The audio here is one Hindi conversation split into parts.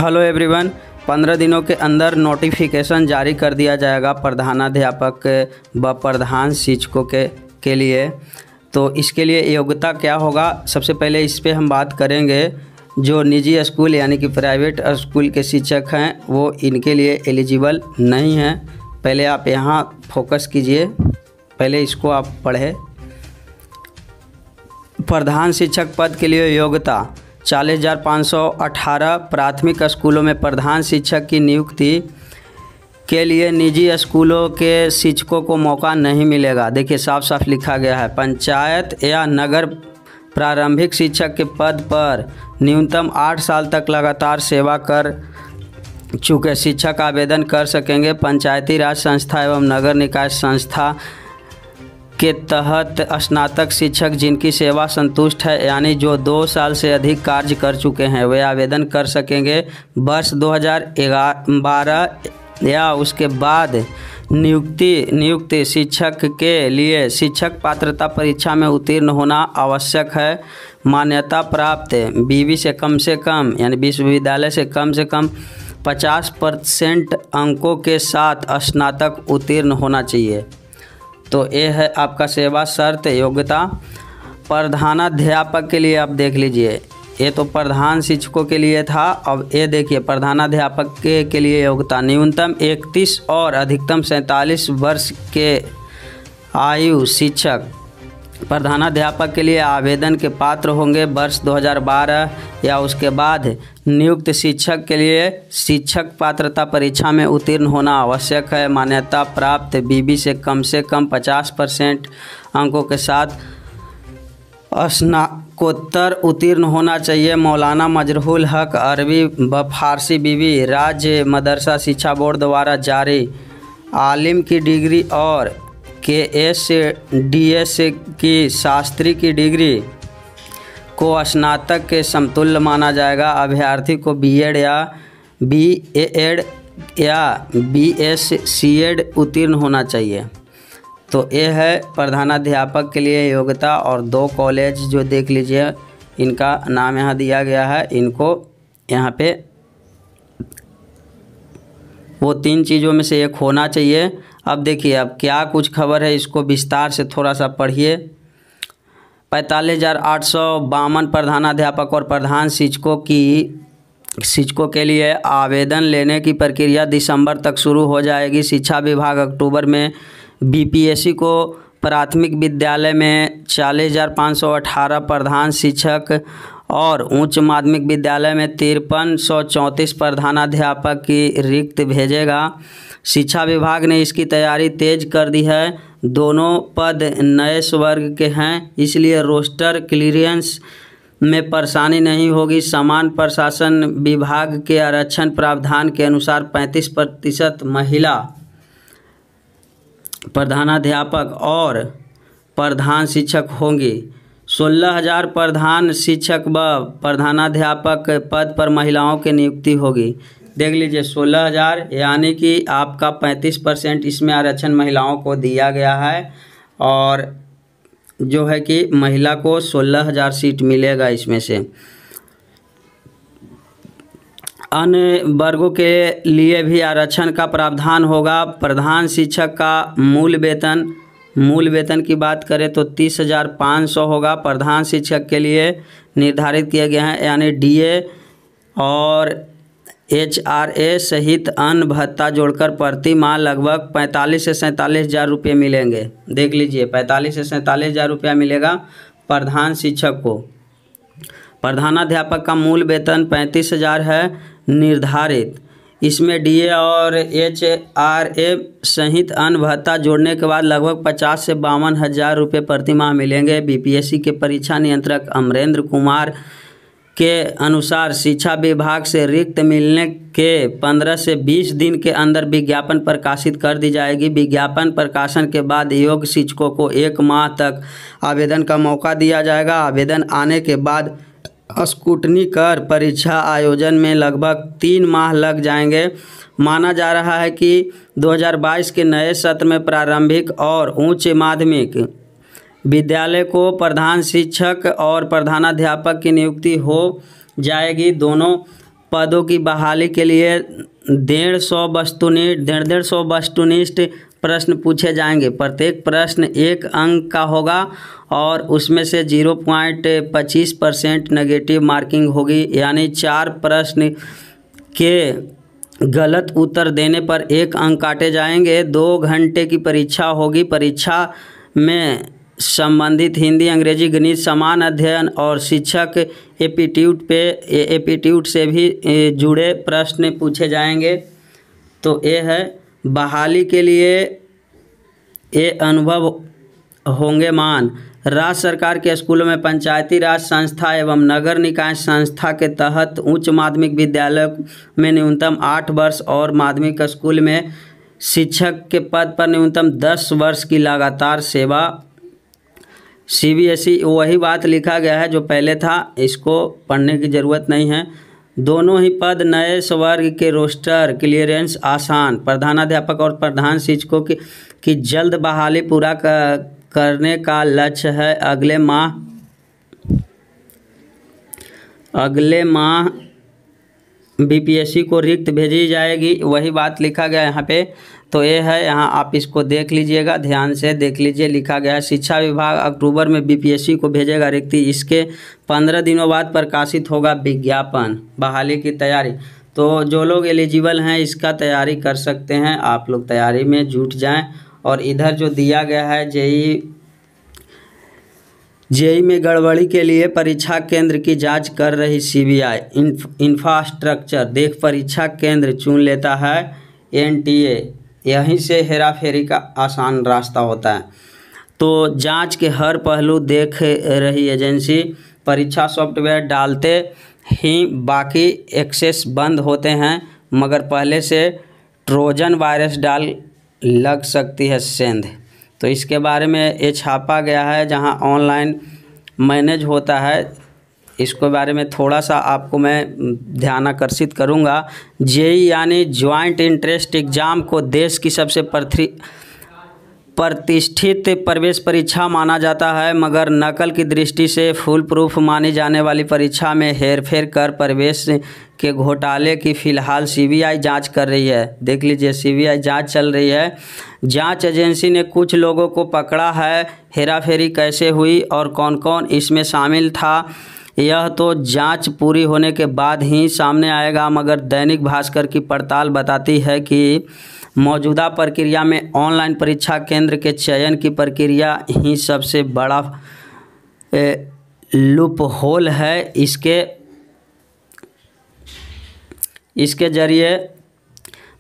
Hello everyone. 15 दिनों के अंदर नोटिफिकेशन जारी कर दिया जाएगा प्रधानाध्यापक व प्रधान शिक्षकों के लिए। तो इसके लिए योग्यता क्या होगा, सबसे पहले इस पे हम बात करेंगे। जो निजी स्कूल यानी कि प्राइवेट स्कूल के शिक्षक हैं वो इनके लिए एलिजिबल नहीं हैं। पहले आप यहाँ फोकस कीजिए, पहले इसको आप पढ़ें। प्रधान शिक्षक पद के लिए योग्यता 40,518। प्राथमिक स्कूलों में प्रधान शिक्षक की नियुक्ति के लिए निजी स्कूलों के शिक्षकों को मौका नहीं मिलेगा। देखिए साफ साफ लिखा गया है, पंचायत या नगर प्रारंभिक शिक्षक के पद पर न्यूनतम 8 साल तक लगातार सेवा कर चुके शिक्षक आवेदन कर सकेंगे। पंचायती राज संस्था एवं नगर निकाय संस्था के तहत स्नातक शिक्षक जिनकी सेवा संतुष्ट है यानी जो 2 साल से अधिक कार्य कर चुके हैं वे आवेदन कर सकेंगे। वर्ष 2012 या उसके बाद नियुक्त शिक्षक के लिए शिक्षक पात्रता परीक्षा में उत्तीर्ण होना आवश्यक है। मान्यता प्राप्त बीवी से कम यानी विश्वविद्यालय से कम 50% अंकों के साथ स्नातक उत्तीर्ण होना चाहिए। तो ये है आपका सेवा शर्त योग्यता। प्रधानाध्यापक के लिए आप देख लीजिए, ये तो प्रधान शिक्षकों के लिए था। अब ये देखिए प्रधानाध्यापक के लिए योग्यता न्यूनतम 31 और अधिकतम 47 वर्ष के आयु शिक्षक प्रधानाध्यापक के लिए आवेदन के पात्र होंगे। वर्ष 2012 या उसके बाद नियुक्त शिक्षक के लिए शिक्षक पात्रता परीक्षा में उत्तीर्ण होना आवश्यक है। मान्यता प्राप्त बीबी से कम 50% अंकों के साथ स्नातकोत्तर उत्तीर्ण होना चाहिए। मौलाना मजरूल हक अरबी व फारसी बीवी राज्य मदरसा शिक्षा बोर्ड द्वारा जारी आलिम की डिग्री और KS/DS की शास्त्री की डिग्री को स्नातक के समतुल्य माना जाएगा। अभ्यर्थी को B.Ed या B.Ed या B.Sc.Ed उत्तीर्ण होना चाहिए। तो ये है प्रधानाध्यापक के लिए योग्यता। और 2 कॉलेज जो देख लीजिए इनका नाम यहाँ दिया गया है, इनको यहाँ पे वो 3 चीज़ों में से एक होना चाहिए। अब देखिए अब क्या कुछ खबर है, इसको विस्तार से थोड़ा सा पढ़िए। 45,852 प्रधानाध्यापक और प्रधान शिक्षकों के लिए आवेदन लेने की प्रक्रिया दिसंबर तक शुरू हो जाएगी। शिक्षा विभाग अक्टूबर में BPSC को प्राथमिक विद्यालय में 40,518 प्रधान शिक्षक और उच्च माध्यमिक विद्यालय में 5334 प्रधानाध्यापक की रिक्त भेजेगा। शिक्षा विभाग ने इसकी तैयारी तेज कर दी है। दोनों पद नए वर्ग के हैं, इसलिए रोस्टर क्लियरेंस में परेशानी नहीं होगी। समान प्रशासन विभाग के आरक्षण प्रावधान के अनुसार 35% महिला प्रधानाध्यापक और प्रधान शिक्षक होंगी। 16,000 प्रधान शिक्षक व प्रधानाध्यापक पद पर महिलाओं की नियुक्ति होगी। देख लीजिए 16,000 यानी कि आपका 35% इसमें आरक्षण महिलाओं को दिया गया है और जो है कि महिला को 16,000 सीट मिलेगा इसमें से। अन्य वर्गों के लिए भी आरक्षण का प्रावधान होगा। प्रधान शिक्षक का मूल वेतन की बात करें तो 30,500 होगा। प्रधान शिक्षक के लिए निर्धारित किए गए हैं यानी DA और HRA सहित अन्य भत्ता जोड़कर प्रति माह लगभग 45 से 47 हज़ार रुपये मिलेंगे। देख लीजिए 45 से 47 हज़ार रुपया मिलेगा प्रधान शिक्षक को। प्रधानाध्यापक का मूल वेतन 35,000 है निर्धारित। इसमें DA और HRA सहित अन्य भत्ता जोड़ने के बाद लगभग 50 से 52 हज़ार रुपये प्रति माह मिलेंगे। BPSC के परीक्षा नियंत्रक अमरेंद्र कुमार के अनुसार शिक्षा विभाग से रिक्त मिलने के 15 से 20 दिन के अंदर विज्ञापन प्रकाशित कर दी जाएगी। विज्ञापन प्रकाशन के बाद योग्य शिक्षकों को 1 माह तक आवेदन का मौका दिया जाएगा। आवेदन आने के बाद स्क्रूटनी कर परीक्षा आयोजन में लगभग 3 माह लग जाएंगे। माना जा रहा है कि 2022 के नए सत्र में प्रारंभिक और उच्च माध्यमिक विद्यालय को प्रधान शिक्षक और प्रधानाध्यापक की नियुक्ति हो जाएगी। दोनों पदों की बहाली के लिए 150 वस्तुनिष्ठ प्रश्न पूछे जाएंगे। प्रत्येक प्रश्न 1 अंक का होगा और उसमें से 0.25% नेगेटिव मार्किंग होगी, यानी 4 प्रश्न के गलत उत्तर देने पर 1 अंक काटे जाएंगे। 2 घंटे की परीक्षा होगी। परीक्षा में संबंधित हिंदी, अंग्रेजी, गणित, समान अध्ययन और शिक्षक एप्टीट्यूड से भी जुड़े प्रश्न पूछे जाएंगे। तो ये है बहाली के लिए ये अनुभव होंगे मान। राज्य सरकार के स्कूलों में पंचायती राज संस्था एवं नगर निकाय संस्था के तहत उच्च माध्यमिक विद्यालय में न्यूनतम 8 वर्ष और माध्यमिक स्कूल में शिक्षक के पद पर न्यूनतम 10 वर्ष की लगातार सेवा। CBSE वही बात लिखा गया है जो पहले था, इसको पढ़ने की ज़रूरत नहीं है। दोनों ही पद नए वर्ग के रोस्टर क्लियरेंस आसान। प्रधानाध्यापक और प्रधान शिक्षकों की जल्द बहाली पूरा करने का लक्ष्य है। अगले माह BPSC को रिक्त भेजी जाएगी, वही बात लिखा गया यहाँ पे। तो ये है, यहाँ आप इसको देख लीजिएगा, ध्यान से देख लीजिए। लिखा गया है शिक्षा विभाग अक्टूबर में BPSC को भेजेगा रिक्ति। इसके 15 दिनों बाद प्रकाशित होगा विज्ञापन। बहाली की तैयारी, तो जो लोग एलिजिबल हैं इसका तैयारी कर सकते हैं। आप लोग तैयारी में जुट जाएं। और इधर जो दिया गया है जेई में गड़बड़ी के लिए परीक्षा केंद्र की जांच कर रही CBI। इंफ्रास्ट्रक्चर देख परीक्षा केंद्र चुन लेता है NTA। यहीं से हेराफेरी का आसान रास्ता होता है। तो जांच के हर पहलू देख रही एजेंसी। परीक्षा सॉफ्टवेयर डालते ही बाकी एक्सेस बंद होते हैं, मगर पहले से ट्रोजन वायरस डाल लग सकती है सेंध। तो इसके बारे में ये छापा गया है जहां ऑनलाइन मैनेज होता है। इसके बारे में थोड़ा सा आपको मैं ध्यान आकर्षित करूंगा। जेई यानी ज्वाइंट इंट्रेंस एग्ज़ाम को देश की सबसे प्रतिष्ठित प्रवेश परीक्षा माना जाता है, मगर नकल की दृष्टि से फुल प्रूफ मानी जाने वाली परीक्षा में हेरफेर कर प्रवेश के घोटाले की फ़िलहाल CBI जांच कर रही है। देख लीजिए, CBI जांच चल रही है। जांच एजेंसी ने कुछ लोगों को पकड़ा है। हेराफेरी कैसे हुई और कौन कौन इसमें शामिल था, यह तो जांच पूरी होने के बाद ही सामने आएगा। मगर दैनिक भास्कर की पड़ताल बताती है कि मौजूदा प्रक्रिया में ऑनलाइन परीक्षा केंद्र के चयन की प्रक्रिया ही सबसे बड़ा लूप होल है। इसके जरिए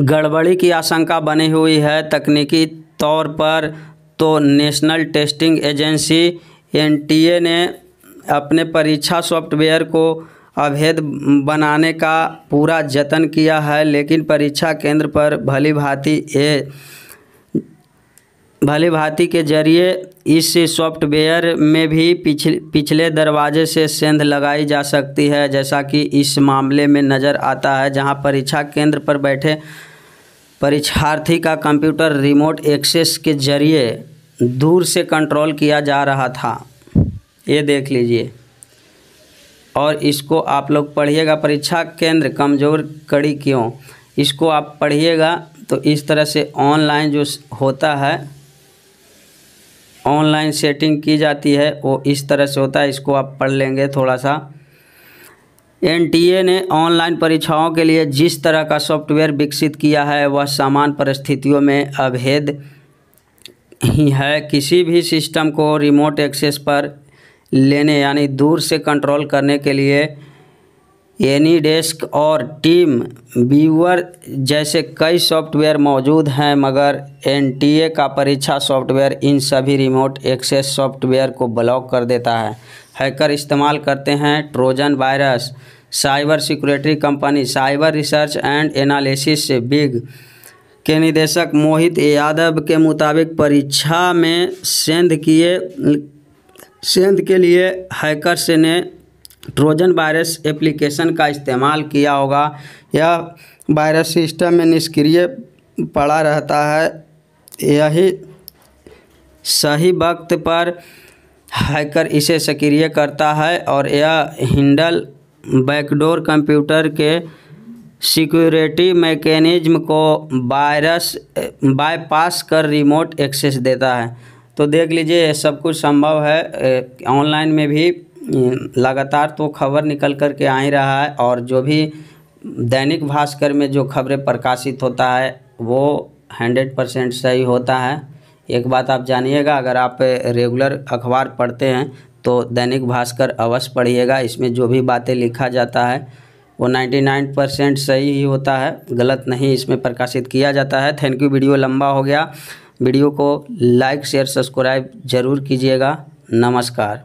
गड़बड़ी की आशंका बनी हुई है। तकनीकी तौर पर तो नेशनल टेस्टिंग एजेंसी NTA ने अपने परीक्षा सॉफ्टवेयर को अवैध बनाने का पूरा जतन किया है, लेकिन परीक्षा केंद्र पर भली भांति के जरिए इस सॉफ्टवेयर में भी पिछले दरवाजे से सेंध लगाई जा सकती है, जैसा कि इस मामले में नज़र आता है, जहां परीक्षा केंद्र पर बैठे परीक्षार्थी का कंप्यूटर रिमोट एक्सेस के जरिए दूर से कंट्रोल किया जा रहा था। ये देख लीजिए। और इसको आप लोग पढ़िएगा, परीक्षा केंद्र कमज़ोर कड़ी क्यों, इसको आप पढ़िएगा। तो इस तरह से ऑनलाइन जो होता है, ऑनलाइन सेटिंग की जाती है, वो इस तरह से होता है। इसको आप पढ़ लेंगे थोड़ा सा। NTA ने ऑनलाइन परीक्षाओं के लिए जिस तरह का सॉफ्टवेयर विकसित किया है वह समान परिस्थितियों में अवैध ही है। किसी भी सिस्टम को रिमोट एक्सेस पर लेने यानी दूर से कंट्रोल करने के लिए एनीडेस्क और टीम व्यूअर जैसे कई सॉफ्टवेयर मौजूद हैं, मगर NTA का परीक्षा सॉफ्टवेयर इन सभी रिमोट एक्सेस सॉफ्टवेयर को ब्लॉक कर देता है। हैकर इस्तेमाल करते हैं Trojan virus. Cyber security company cyber research and analysis big के निदेशक मोहित यादव के मुताबिक परीक्षा में सेंध के लिए हैकर्स ने ट्रोजन वायरस एप्लीकेशन का इस्तेमाल किया होगा। यह वायरस सिस्टम में निष्क्रिय पड़ा रहता है। यही सही वक्त पर हैकर इसे सक्रिय करता है और यह हिंडल बैकडोर कंप्यूटर के सिक्योरिटी मैकेनिज्म को वायरस बाईपास कर रिमोट एक्सेस देता है। तो देख लीजिए, सब कुछ संभव है। ऑनलाइन में भी लगातार तो खबर निकल कर के आ ही रहा है, और जो भी दैनिक भास्कर में जो खबरें प्रकाशित होता है वो 100% सही होता है। एक बात आप जानिएगा, अगर आप रेगुलर अखबार पढ़ते हैं तो दैनिक भास्कर अवश्य पढ़िएगा। इसमें जो भी बातें लिखा जाता है वो 99% सही ही होता है, गलत नहीं इसमें प्रकाशित किया जाता है। Thank you. वीडियो लंबा हो गया, वीडियो को लाइक शेयर सब्सक्राइब ज़रूर कीजिएगा। नमस्कार।